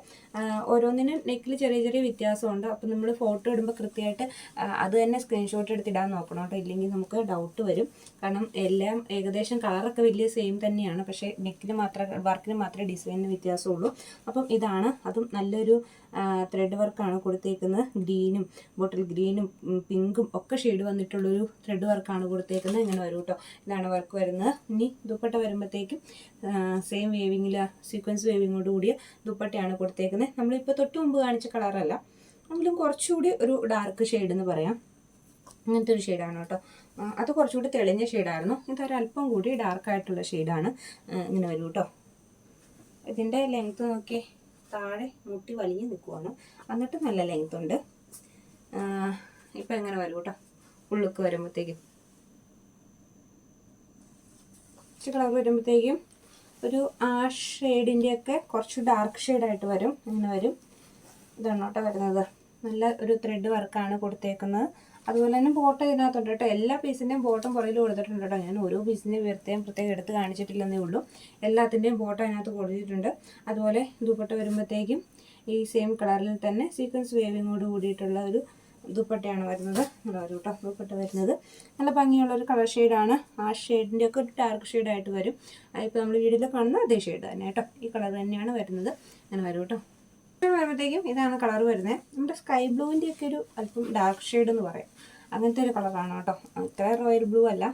ഓരോന്നിനും നെക്കിൽ ചെറിയ ചെറിയ വ്യത്യാസമുണ്ട്. അപ്പം നമ്മൾ ഫോട്ടോ ഇടുമ്പോൾ കൃത്യമായിട്ട് അത് തന്നെ സ്ക്രീൻഷോട്ട് എടുത്തിടാൻ നോക്കണം കേട്ടോ. ഇല്ലെങ്കിൽ നമുക്ക് ഡൗട്ട് വരും. കാരണം എല്ലാം ഏകദേശം കളറൊക്കെ വലിയ സെയിം തന്നെയാണ്. പക്ഷേ വർക്കിന് മാത്രമേ ഡിസൈനിന് വ്യത്യാസമുള്ളൂ. അപ്പം ഇതാണ്. അതും നല്ലൊരു ത്രെഡ് വർക്കാണ് കൊടുത്തേക്കുന്നത്. ഗ്രീനും ബോട്ടിൽ ഗ്രീനും പിങ്കും ഒക്കെ ഷെയ്ഡ് വന്നിട്ടുള്ളൊരു ത്രെഡ് വർക്കാണ് കൊടുത്തേക്കുന്നത്. ഇങ്ങനെ വരും കേട്ടോ. ഇതാണ് വർക്ക് വരുന്നത്. ഇനി ദുപ്പട്ട വരുമ്പോഴത്തേക്കും സെയിം വേവിങ്ങിൽ സീക്വൻസ് വേവിങ്ങോട് കൂടിയ ദുപ്പട്ടയാണ് കൊടുത്തേക്കുന്നത്. നമ്മളിപ്പോൾ തൊട്ട് മുമ്പ് കാണിച്ച കളറല്ല, നമ്മളും കുറച്ചുകൂടി ഒരു ഡാർക്ക് ഷെയ്ഡ് എന്ന് പറയാം. അങ്ങനത്തെ ഒരു ഷെയ്ഡാണ് കേട്ടോ. അത് കുറച്ചുകൂടി തെളിഞ്ഞ ഷെയ്ഡായിരുന്നു. ഇതൊരല്പം കൂടി ഡാർക്കായിട്ടുള്ള ഷെയ്ഡാണ്. ഇങ്ങനെ വരും കേട്ടോ. ഇതിൻ്റെ ലെങ്ത്ത് നോക്കി താഴെ മുട്ടി വലിഞ്ഞ് നിൽക്കുവാണ്. എന്നിട്ട് നല്ല ലെങ്ത് ഉണ്ട്. ഇപ്പം എങ്ങനെ വരും കേട്ടോ ഉള്ളുക്ക് വരുമ്പോഴത്തേക്കും. കളർ വരുമ്പോഴത്തേക്കും ഒരു ആഷ് ഷെയ്ഡിൻ്റെയൊക്കെ കുറച്ച് ഡാർക്ക് ഷെയ്ഡായിട്ട് വരും. ഇങ്ങനെ വരും. ഇതാണ് കേട്ടോ വരുന്നത്. നല്ല ഒരു ത്രെഡ് വർക്കാണ് കൊടുത്തേക്കുന്നത്. അതുപോലെ തന്നെ ബോട്ടം ഇതിനകത്തുണ്ട് കേട്ടോ. എല്ലാ പീസിൻ്റെയും ബോട്ടം പുറകിൽ കൊടുത്തിട്ടുണ്ട് കേട്ടോ. ഞാൻ ഓരോ പീസിൻ്റെയും പ്രത്യേകം എടുത്ത് കാണിച്ചിട്ടില്ലെന്നേ ഉള്ളൂ. എല്ലാത്തിൻ്റെയും ബോട്ടം അതിനകത്ത് കൊടുത്തിട്ടുണ്ട്. അതുപോലെ ദുപ്പട്ട വരുമ്പോഴത്തേക്കും ഈ സെയിം കളറിൽ തന്നെ സീക്വൻസ് വേവിങ്ങോട് കൂടിയിട്ടുള്ള ഒരു ദുപ്പട്ടയാണ് വരുന്നത്. ഒരു കേട്ടോ ദുപ്പട്ട വരുന്നത് നല്ല ഭംഗിയുള്ളൊരു കളർ ഷെയ്ഡാണ്. ആ ഷെയ്ഡിൻ്റെ ഒക്കെ ഒരു ഡാർക്ക് ഷെയ്ഡായിട്ട് വരും. ഇപ്പോൾ നമ്മൾ വീഡിയോയിൽ കാണുന്ന അതേ ഷെയ്ഡ് തന്നെ കേട്ടോ. ഈ കളർ തന്നെയാണ് വരുന്നത്. അങ്ങനെ വരും കേട്ടോ. വരുമ്പോഴത്തേക്കും ഇതാണ് കളർ വരുന്നത്. നമ്മുടെ സ്കൈ ബ്ലൂവിൻ്റെ ഒക്കെ ഒരു അല്പം ഡാർക്ക് ഷെയ്ഡ് എന്ന് പറയാം. അങ്ങനത്തെ ഒരു കളറാണ് കേട്ടോ. ഇത്ര റോയൽ ബ്ലൂ അല്ല,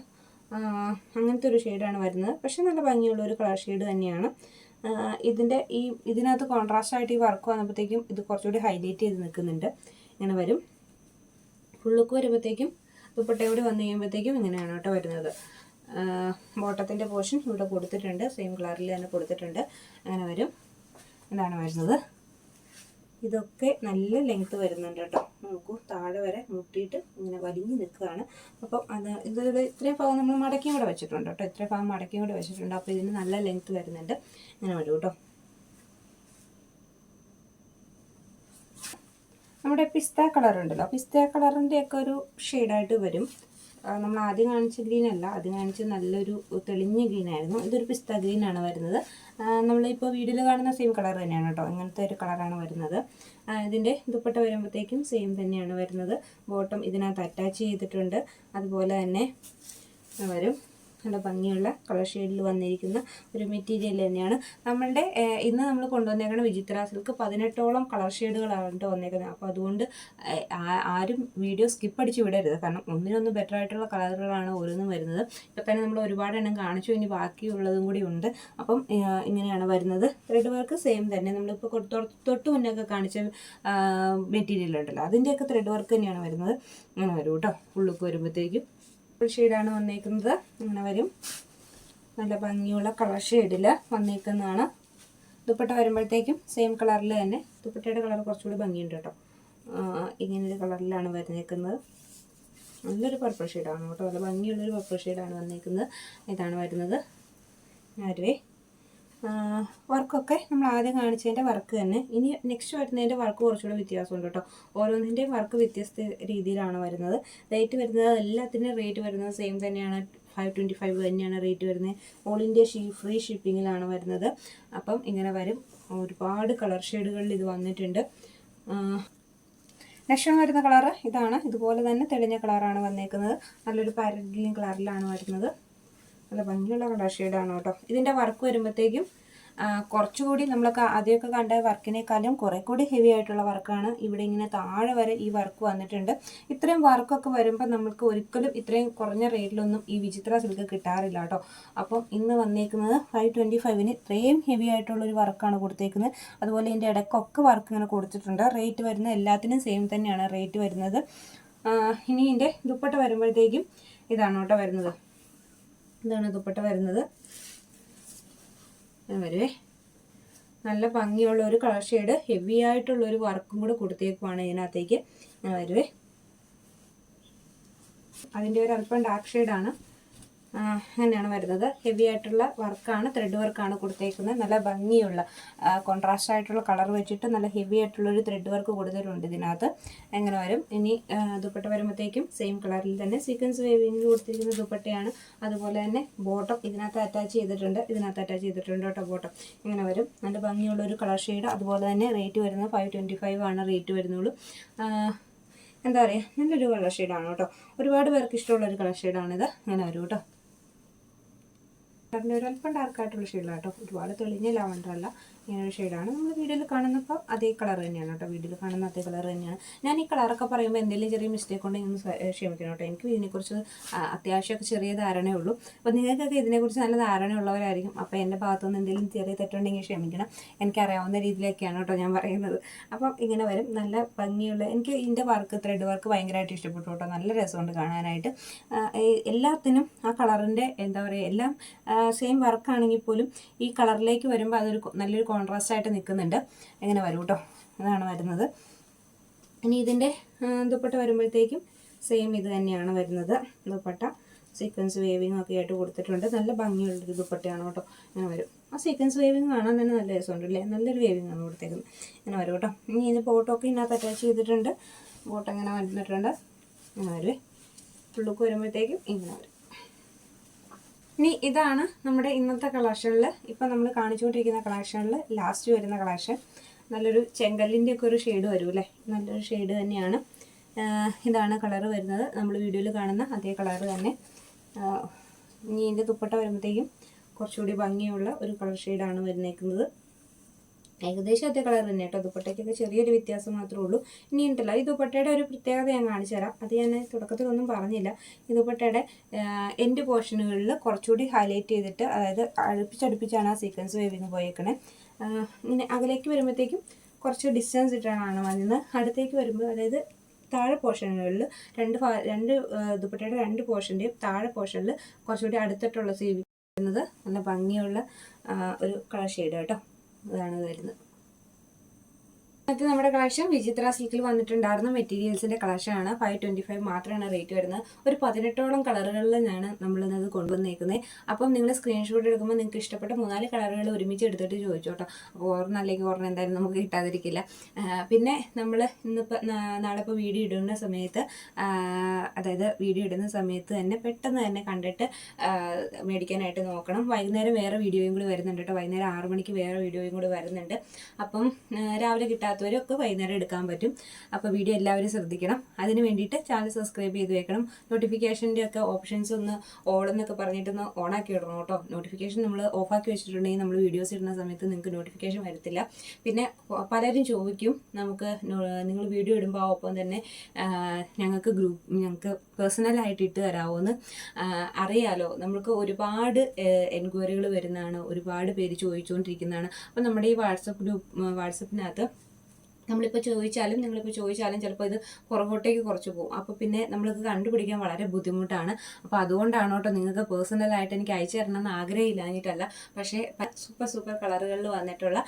അങ്ങനത്തെ ഒരു ഷെയ്ഡാണ് വരുന്നത്. പക്ഷെ നല്ല ഭംഗിയുള്ള ഒരു കളർ ഷെയ്ഡ് തന്നെയാണ്. ഇതിനകത്ത് കോൺട്രാസ്റ്റ് ആയിട്ട് ഈ വർക്ക് വന്നപ്പോഴത്തേക്കും ഇത് കുറച്ചുകൂടി ഹൈലൈറ്റ് ചെയ്ത് നിൽക്കുന്നുണ്ട്. ഇങ്ങനെ വരും. ഫുൾ ലുക്ക് വരുമ്പോഴത്തേക്കും ദുപ്പട്ടയോട് വന്നു കഴിയുമ്പോഴത്തേക്കും ഇങ്ങനെയാണ് കേട്ടോ വരുന്നത്. ബോട്ടത്തിൻ്റെ പോർഷൻ ഇവിടെ കൊടുത്തിട്ടുണ്ട്. സെയിം കളറിൽ തന്നെ കൊടുത്തിട്ടുണ്ട്. അങ്ങനെ വരും. ഇതാണ് വരുന്നത്. ഇതൊക്കെ നല്ല ലെങ്ത്ത് വരുന്നുണ്ട് കേട്ടോ. നോക്കൂ, താഴെ വരെ മുട്ടിയിട്ട് ഇങ്ങനെ വലിഞ്ഞ് നിൽക്കുകയാണ്. അപ്പം ഇത്രയും ഭാഗം നമ്മൾ മടക്കിയും കൂടെ വെച്ചിട്ടുണ്ട് കേട്ടോ. ഇത്രയും ഭാഗം മടക്കിയും കൂടെ വെച്ചിട്ടുണ്ട്. അപ്പോൾ ഇതിന് നല്ല ലെങ്ത്ത് വരുന്നുണ്ട്. ഇങ്ങനെ വരും കേട്ടോ. നമ്മുടെ പിസ്ത കളർ ഉണ്ടല്ലോ, പിസ്ത കളറിൻ്റെയൊക്കെ ഒരു ഷെയ്ഡായിട്ട് വരും. നമ്മൾ ആദ്യം കാണിച്ച ഗ്രീൻ അല്ല, ആദ്യം കാണിച്ച നല്ലൊരു തെളിഞ്ഞ ഗ്രീനായിരുന്നു. ഇതൊരു പിസ്ത ഗ്രീനാണ് വരുന്നത്. നമ്മളിപ്പോൾ വീഡിയോയിൽ കാണുന്ന സെയിം കളർ തന്നെയാണ് കേട്ടോ. ഇങ്ങനത്തെ ഒരു കളറാണ് വരുന്നത്. ഇതിൻ്റെ ദുപ്പട്ട വരുമ്പോഴത്തേക്കും സെയിം തന്നെയാണ് വരുന്നത്. ബോട്ടം ഇതിനകത്ത് അറ്റാച്ച് ചെയ്തിട്ടുണ്ട്. അതുപോലെ തന്നെ വരും. നല്ല ഭംഗിയുള്ള കളർ ഷെയ്ഡിൽ വന്നിരിക്കുന്ന ഒരു മെറ്റീരിയൽ തന്നെയാണ്. നമ്മളുടെ ഇന്ന് നമ്മൾ കൊണ്ടുവന്നേക്കുന്ന വിചിത്ര സിൽക്ക് 18ഓളം കളർ ഷെയ്ഡുകളാണ് വന്നേക്കുന്നത്. അപ്പോൾ അതുകൊണ്ട് ആരും വീഡിയോ സ്കിപ്പ് അടിച്ച് വിടരുത്. കാരണം ഒന്നിനൊന്ന് ബെറ്റർ ആയിട്ടുള്ള കളറുകളാണ് ഓരോന്നും വരുന്നത്. ഇപ്പം തന്നെ നമ്മൾ ഒരുപാട് എണ്ണം കാണിച്ചു, ഇനി ബാക്കിയുള്ളതും കൂടി ഉണ്ട്. അപ്പം ഇങ്ങനെയാണ് വരുന്നത്. ത്രെഡ് വർക്ക് സെയിം തന്നെ, നമ്മളിപ്പോൾ തൊട്ട് മുന്നൊക്കെ കാണിച്ച മെറ്റീരിയൽ ഉണ്ടല്ലോ അതിൻ്റെയൊക്കെ ത്രെഡ് വർക്ക് തന്നെയാണ് വരുന്നത്. അങ്ങനെ വരും കേട്ടോ. ഉള്ളിലേക്ക് വരുമ്പോഴത്തേക്കും ഫുൾ ഷെയ്ഡാണ് വന്നേക്കുന്നത്. അങ്ങനെ വരും. നല്ല ഭംഗിയുള്ള കളർ ഷെയ്ഡിൽ വന്നേക്കുന്നതാണ്. ദുപ്പട്ട വരുമ്പോഴത്തേക്കും സെയിം കളറിൽ തന്നെ. ദുപ്പട്ടയുടെ കളർ കുറച്ചുകൂടി ഭംഗിയുണ്ട് കേട്ടോ. ഇങ്ങനൊരു കളറിലാണ് വന്നേക്കുന്നത്. നല്ലൊരു പർപ്പിൾ ഷെയ്ഡാണ് കേട്ടോ. നല്ല ഭംഗിയുള്ളൊരു പർപ്പിൾ ഷെയ്ഡാണ് വന്നേക്കുന്നത്. ഇതാണ് വരുന്നത്. ആരുവേ വർക്കൊക്കെ നമ്മൾ ആദ്യം കാണിച്ചതിൻ്റെ വർക്ക് തന്നെ. ഇനി നെക്സ്റ്റ് വരുന്നതിൻ്റെ വർക്ക് കുറച്ചുകൂടെ വ്യത്യാസമുണ്ട് കേട്ടോ. ഓരോന്നിൻ്റെയും വർക്ക് വ്യത്യസ്ത രീതിയിലാണ് വരുന്നത്. റേറ്റ് വരുന്നത് എല്ലാത്തിൻ്റെയും റേറ്റ് വരുന്നത് സെയിം തന്നെയാണ്. 525 തന്നെയാണ് റേറ്റ് വരുന്നത്. ഓൾ ഇന്ത്യ ഫ്രീ ഷിപ്പിങ്ങിലാണ് വരുന്നത്. അപ്പം ഇങ്ങനെ വരും. ഒരുപാട് കളർ ഷെയ്ഡുകളിൽ ഇത് വന്നിട്ടുണ്ട്. നെക്സ്റ്റ് വരുന്ന കളറ് ഇതാണ്. ഇതുപോലെ തന്നെ തെളിഞ്ഞ കളറാണ് വന്നേക്കുന്നത്. നല്ലൊരു പാരറ്റ് ഗ്രീൻ കളറിലാണ് വരുന്നത്. നല്ല ഭംഗിയുള്ള കളർ ഷെയ്ഡാണ് കേട്ടോ. ഇതിൻ്റെ വർക്ക് വരുമ്പോഴത്തേക്കും കുറച്ചുകൂടി നമ്മളൊക്കെ ആദ്യമൊക്കെ കണ്ട വർക്കിനേക്കാളും കുറേ കൂടി ഹെവി ആയിട്ടുള്ള വർക്കാണ്. ഇവിടെ ഇങ്ങനെ താഴെ വരെ ഈ വർക്ക് വന്നിട്ടുണ്ട്. ഇത്രയും വർക്കൊക്കെ വരുമ്പോൾ നമുക്ക് ഒരിക്കലും ഇത്രയും കുറഞ്ഞ റേറ്റിലൊന്നും ഈ വിചിത്ര സിൽക്ക് കിട്ടാറില്ല കേട്ടോ. അപ്പം ഇന്ന് വന്നേക്കുന്നത് 525-ന് ഇത്രയും ഹെവി ആയിട്ടുള്ളൊരു വർക്കാണ് കൊടുത്തേക്കുന്നത്. അതുപോലെ ഇതിൻ്റെ ഇടയ്ക്കൊക്കെ വർക്ക് ഇങ്ങനെ കൊടുത്തിട്ടുണ്ട്. റേറ്റ് വരുന്ന എല്ലാത്തിനും സെയിം തന്നെയാണ് റേറ്റ് വരുന്നത്. ഇനി ഇതിൻ്റെ ദുപ്പട്ട വരുമ്പോഴത്തേക്കും ഇതാണ് കേട്ടോ വരുന്നത്. ഇതാണ് ദുപ്പട്ട വരുന്നത്. വരുവേ നല്ല ഭംഗിയുള്ള ഒരു കളർ ഷെയ്ഡ്, ഹെവി ആയിട്ടുള്ള ഒരു വർക്കും കൂടെ കൊടുത്തേക്കുവാണ് ഇതിനകത്തേക്ക്. വരുവേ അതിൻ്റെ ഒരു അല്പം ഡാർക്ക് ഷെയ്ഡാണ്. അങ്ങനെയാണ് വരുന്നത്. ഹെവി ആയിട്ടുള്ള വർക്കാണ്, ത്രെഡ് വർക്കാണ് കൊടുത്തേക്കുന്നത്. നല്ല ഭംഗിയുള്ള കോൺട്രാസ്റ്റ് ആയിട്ടുള്ള കളർ വെച്ചിട്ട് നല്ല ഹെവി ആയിട്ടുള്ളൊരു ത്രെഡ് വർക്ക് കൊടുത്തിട്ടുണ്ട് ഇതിനകത്ത്. എങ്ങനെ വരും. ഇനി ദുപ്പട്ട വരുമ്പോഴത്തേക്കും സെയിം കളറിൽ തന്നെ സീക്വൻസ് വേവിങ് കൊടുത്തിരിക്കുന്ന ദുപ്പട്ടയാണ്. അതുപോലെ തന്നെ ബോട്ടം ഇതിനകത്ത് അറ്റാച്ച് ചെയ്തിട്ടുണ്ട് കേട്ടോ. ബോട്ടം ഇങ്ങനെ വരും. നല്ല ഭംഗിയുള്ളൊരു കളർ ഷെയ്ഡ്. അതുപോലെ തന്നെ റേറ്റ് വരുന്നത് 525 ആണ് റേറ്റ് വരുന്നുള്ളൂ. എന്താ പറയുക, നല്ലൊരു കളർ ഷെയ്ഡാണ് കേട്ടോ. ഒരുപാട് പേർക്ക് ഇഷ്ടമുള്ളൊരു കളർ ഷെയ്ഡാണിത്. അങ്ങനെ വരും കേട്ടോ. കളറിൻ്റെ ഒരു അല്പം ഡാർക്കായിട്ടുള്ള ഷെയ്ഡാണ് കേട്ടോ. ഒരുപാട് തെളിഞ്ഞ ലാവണ്ടർ അല്ല, ഇങ്ങനൊരു ഷെയ്ഡാണ്. നമ്മൾ വീഡിയോയിൽ കാണുന്നപ്പോൾ അതേ കളർ തന്നെയാണ് കേട്ടോ. വീഡിയോയിൽ കാണുന്ന അതേ കളർ തന്നെയാണ്. ഞാൻ ഈ കളറൊക്കെ പറയുമ്പോൾ എന്തെങ്കിലും ചെറിയ മിസ്റ്റേക്ക് ഉണ്ടെങ്കിൽ ഒന്ന് ക്ഷമിക്കണം കേട്ടോ. എനിക്ക് ഇതിനെക്കുറിച്ച് അത്യാവശ്യമൊക്കെ ചെറിയ ധാരണയേ ഉള്ളൂ. അപ്പോൾ നിങ്ങൾക്കൊക്കെ ഇതിനെക്കുറിച്ച് നല്ല ധാരണയുള്ളവരായിരിക്കും. അപ്പോൾ എൻ്റെ ഭാഗത്തുനിന്ന് എന്തെങ്കിലും ചെറിയ തെറ്റുണ്ടെങ്കിൽ ക്ഷമിക്കണം. എനിക്കറിയാവുന്ന രീതിയിലൊക്കെയാണ് കേട്ടോ ഞാൻ പറയുന്നത്. അപ്പം ഇങ്ങനെ വരും. നല്ല ഭംഗിയുള്ള, എനിക്ക് ഇതിൻ്റെ വർക്ക്, ത്രെഡ് വർക്ക് ഭയങ്കരമായിട്ട് ഇഷ്ടപ്പെട്ടു കേട്ടോ. നല്ല രസമുണ്ട് കാണാനായിട്ട്. എല്ലാത്തിനും ആ കളറിൻ്റെ എന്താ പറയുക, എല്ലാം സെയിം വർക്കാണെങ്കിൽ പോലും ഈ കളറിലേക്ക് വരുമ്പോൾ അതൊരു നല്ലൊരു കോൺട്രാസ്റ്റ് ആയിട്ട് നിൽക്കുന്നുണ്ട്. എങ്ങനെ വരും കേട്ടോ. അതാണ് വരുന്നത്. ഇനി ഇതിൻ്റെ ദുപ്പട്ട വരുമ്പോഴത്തേക്കും സെയിം ഇത് തന്നെയാണ് വരുന്നത്. ദുപ്പട്ട സീക്വൻസ് വേവിങ് ഒക്കെ ആയിട്ട് കൊടുത്തിട്ടുണ്ട്. നല്ല ഭംഗിയുള്ളൊരു ദുപ്പട്ടയാണ് കേട്ടോ. ഇങ്ങനെ വരും. ആ സീക്വൻസ് വേവിങ് കാണാൻ തന്നെ നല്ല രസമുണ്ട് അല്ലേ. നല്ലൊരു വേവിങ് ആണ് കൊടുത്തേക്കുന്നത്. ഇങ്ങനെ വരും കേട്ടോ. ഇനി ഇത് ബോട്ടമൊക്കെ ഇതിനകത്ത് അറ്റാച്ച് ചെയ്തിട്ടുണ്ട്. ബോട്ടം ഇങ്ങനെ വന്നിട്ടുണ്ട്. ഇങ്ങനെ വരുവേ. ഉള്ളിലേക്ക് വരുമ്പോഴത്തേക്കും ഇങ്ങനെ വരും. ഇനി ഇതാണ് നമ്മുടെ ഇന്നത്തെ കളക്ഷനിൽ, ഇപ്പം നമ്മൾ കാണിച്ചുകൊണ്ടിരിക്കുന്ന കളക്ഷനിൽ ലാസ്റ്റ് വരുന്ന കളക്ഷൻ. നല്ലൊരു ചെങ്കല്ലിൻ്റെ ഒക്കെ ഒരു ഷെയ്ഡ് വരും അല്ലേ. നല്ലൊരു ഷെയ്ഡ് തന്നെയാണ്. ഇതാണ് കളറ് വരുന്നത്. നമ്മൾ വീഡിയോയിൽ കാണുന്ന അതേ കളറ് തന്നെ. ഇനി ഇതിൻ്റെ ദുപ്പട്ട വരുമ്പോഴത്തേക്കും കുറച്ചുകൂടി ഭംഗിയുള്ള ഒരു കളർ ഷെയ്ഡാണ് വരുന്നേക്കുന്നത്. ഏകദേശം അതേ കളർ തന്നെ കേട്ടോ. ദുപ്പട്ടയ്ക്കൊക്കെ ചെറിയൊരു വ്യത്യാസം മാത്രമേ ഉള്ളൂ. ഇനി ഉണ്ടല്ലോ, ഈ ദുപ്പട്ടയുടെ ഒരു പ്രത്യേകത ഞാൻ കാണിച്ചു തരാം. അത് ഞാൻ തുടക്കത്തിലൊന്നും പറഞ്ഞില്ല. ഈ ദുപ്പട്ടയുടെ എൻഡ് പോർഷനുകളിൽ കുറച്ചുകൂടി ഹൈലൈറ്റ് ചെയ്തിട്ട്, അതായത് അടുപ്പിച്ചടുപ്പിച്ചാണ് ആ സീക്വൻസ് വേവിങ് പോയേക്കണേ. ഇങ്ങനെ അകലേക്ക് വരുമ്പോഴത്തേക്കും കുറച്ച് ഡിസ്റ്റൻസ് ഇട്ടാണ് വന്നത്. അടുത്തേക്ക് വരുമ്പോൾ, അതായത് താഴെ പോർഷനുകളിൽ രണ്ട് ദുപ്പട്ടയുടെ രണ്ട് പോർഷൻ്റെയും താഴെ പോർഷനിൽ കുറച്ചുകൂടി അടുത്തിട്ടുള്ള സീവി വരുന്നത്. നല്ല ഭംഗിയുള്ള ഒരു കളർ ഷെയ്ഡ് കേട്ടോ. അതാണ് വരുന്നത്. അത് നമ്മുടെ കളക്ഷൻ വിചിത്ര സിൽക്കിൽ വന്നിട്ടുണ്ടായിരുന്ന മെറ്റീരിയൽസിൻ്റെ കളക്ഷനാണ്. 525 മാത്രമാണ് റേറ്റ് വരുന്നത്. ഒരു 18ഓളം കളറുകളിലാണ് നമ്മളിന്നത് കൊണ്ടുവന്നേക്കുന്നത്. അപ്പം നിങ്ങൾ സ്ക്രീൻഷോട്ട് എടുക്കുമ്പോൾ നിങ്ങൾക്ക് ഇഷ്ടപ്പെട്ട 3-4 കളറുകൾ ഒരുമിച്ച് എടുത്തിട്ട് ചോദിച്ചോട്ടോ. അപ്പോൾ ഓർമ്മ അല്ലെങ്കിൽ ഓർമ്മ എന്തായാലും നമുക്ക് കിട്ടാതിരിക്കില്ല. പിന്നെ നമ്മൾ ഇന്നിപ്പോൾ നാളെ ഇപ്പോൾ വീഡിയോ ഇടുന്ന സമയത്ത്, അതായത് വീഡിയോ ഇടുന്ന സമയത്ത് തന്നെ പെട്ടെന്ന് തന്നെ കണ്ടിട്ട് മേടിക്കാനായിട്ട് നോക്കണം. വൈകുന്നേരം വേറെ വീഡിയോയും കൂടി വരുന്നുണ്ട് കേട്ടോ. വൈകുന്നേരം 6 മണിക്ക് വേറെ വീഡിയോയും കൂടി വരുന്നുണ്ട്. അപ്പം രാവിലെ കിട്ടാതെ ഇല്ലാത്തവരൊക്കെ വൈകുന്നേരം എടുക്കാൻ പറ്റും. അപ്പോൾ വീഡിയോ എല്ലാവരും ശ്രദ്ധിക്കണം. അതിന് വേണ്ടിയിട്ട് ചാനൽ സബ്സ്ക്രൈബ് ചെയ്ത് വെക്കണം. നോട്ടിഫിക്കേഷൻ്റെ ഒക്കെ ഓപ്ഷൻസ് ഒന്ന് ഓളെന്നൊക്കെ പറഞ്ഞിട്ടൊന്ന് ഓണാക്കി ഇടണം കേട്ടോ. നോട്ടിഫിക്കേഷൻ നമ്മൾ ഓഫാക്കി വെച്ചിട്ടുണ്ടെങ്കിൽ നമ്മൾ വീഡിയോസ് ഇടുന്ന സമയത്ത് നിങ്ങൾക്ക് നോട്ടിഫിക്കേഷൻ വരത്തില്ല. പിന്നെ പലരും ചോദിക്കും നമുക്ക് നിങ്ങൾ വീഡിയോ ഇടുമ്പോൾ ഒപ്പം തന്നെ ഞങ്ങൾക്ക് പേഴ്സണലായിട്ട് ഇട്ട് തരാമോയെന്ന്. അറിയാലോ, നമ്മൾക്ക് ഒരുപാട് എൻക്വയറികൾ വരുന്നതാണ്, ഒരുപാട് പേര് ചോദിച്ചുകൊണ്ടിരിക്കുന്നതാണ്. അപ്പോൾ നമ്മുടെ ഈ വാട്സപ്പിനകത്ത് നിങ്ങളിപ്പോൾ ചോദിച്ചാലും ചിലപ്പോൾ ഇത് പുറകോട്ടേക്ക് കുറച്ച് പോകും. അപ്പോൾ പിന്നെ നമ്മൾക്ക് കണ്ടുപിടിക്കാൻ വളരെ ബുദ്ധിമുട്ടാണ്. അപ്പോൾ അതുകൊണ്ടാണ് കേട്ടോ നിങ്ങൾക്ക് പേഴ്സണലായിട്ട് എനിക്ക് അയച്ചു തരണമെന്ന് ആഗ്രഹമില്ലാഞ്ഞിട്ടല്ല. പക്ഷേ സൂപ്പർ കളറുകളിൽ വന്നിട്ടുള്ള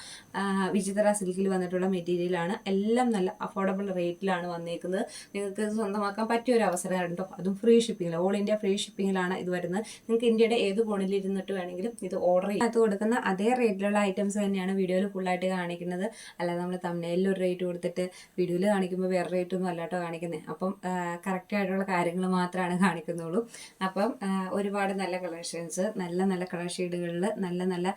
വിചിത്ര സിൽക്കിൽ വന്നിട്ടുള്ള മെറ്റീരിയലാണ്. എല്ലാം നല്ല അഫോർഡബിൾ റേറ്റിലാണ് വന്നേക്കുന്നത്. നിങ്ങൾക്ക് ഇത് സ്വന്തമാക്കാൻ പറ്റിയ ഒരു അവസരമാണ് കേട്ടോ. അതും ഫ്രീ ഷിപ്പിങ്ങിൽ, ഓൾ ഇന്ത്യ ഫ്രീ ഷിപ്പിങ്ങിലാണ് ഇത് വരുന്നത്. നിങ്ങൾക്ക് ഇന്ത്യയുടെ ഏത് കോണിലിരുന്നിട്ട് വേണമെങ്കിലും ഇത് ഓർഡർ ചെയ്യാത്ത കൊടുക്കുന്ന അതേ റേറ്റിലുള്ള ഐറ്റംസ് തന്നെയാണ് വീഡിയോയിൽ ഫുള്ളായിട്ട് കാണിക്കുന്നത്. അല്ലാതെ നമ്മൾ തമിഴിൽ ഒരു റേറ്റ് കൊടുത്തിട്ട് വീഡിയോയിൽ കാണിക്കുമ്പോൾ വേറെ റേറ്റൊന്നും അല്ലാട്ടോ കാണിക്കുന്നത്. അപ്പം കറക്റ്റായിട്ടുള്ള കാര്യങ്ങൾ മാത്രമാണ് കാണിക്കുന്നുള്ളൂ. അപ്പം ഒരുപാട് നല്ല കളക്ഷൻസ്, നല്ല കളർ ഷെയ്ഡുകളിൽ നല്ല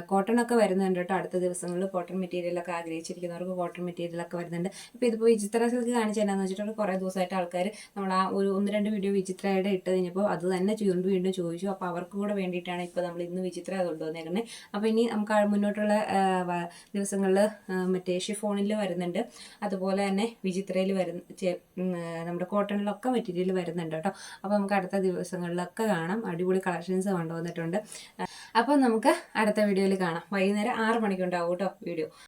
കോട്ടൺ ഒക്കെ വരുന്നുണ്ട് കേട്ടോ. അടുത്ത ദിവസങ്ങളിൽ കോട്ടൺ മെറ്റീരിയലൊക്കെ ആഗ്രഹിച്ചിരിക്കുന്നവർക്ക് കോട്ടൺ മെറ്റീരിയലൊക്കെ വരുന്നുണ്ട്. ഇപ്പോൾ ഇതിപ്പോൾ വിചിത്ര സിൽക്ക് കാണിച്ചതെന്നു വെച്ചിട്ടുള്ള കുറേ ദിവസമായിട്ട് ആൾക്കാർ നമ്മൾ ആ ഒരു 1-2 വീഡിയോ വിചിത്രയുടെ ഇട്ട് കഴിഞ്ഞപ്പോൾ അത് തന്നെ വീണ്ടും ചോദിച്ചു. അപ്പോൾ അവർക്ക് കൂടെ വേണ്ടിയിട്ടാണ് ഇപ്പോൾ നമ്മൾ ഇന്ന് വിചിത്ര കൊണ്ടുവന്നേക്കുന്നത്. അപ്പോൾ ഇനി നമുക്ക് മുന്നോട്ടുള്ള ദിവസങ്ങളിൽ മറ്റേ ഷിഫോണിൽ വരുന്നുണ്ട്, അതുപോലെ തന്നെ വിചിത്രയിൽ നമ്മുടെ കോട്ടണിലൊക്കെ മെറ്റീരിയൽ വരുന്നുണ്ട് കേട്ടോ. അപ്പോൾ നമുക്ക് അടുത്ത ദിവസങ്ങളിലൊക്കെ കാണാം. അടിപൊളി കളക്ഷൻസ് കൊണ്ടുവന്നിട്ടുണ്ട്. അപ്പോൾ നമുക്ക് അടുത്ത വീഡിയോയിൽ കാണാം. വൈകുന്നേരം 6 മണിക്കുണ്ടാവും കേട്ടോ വീഡിയോ.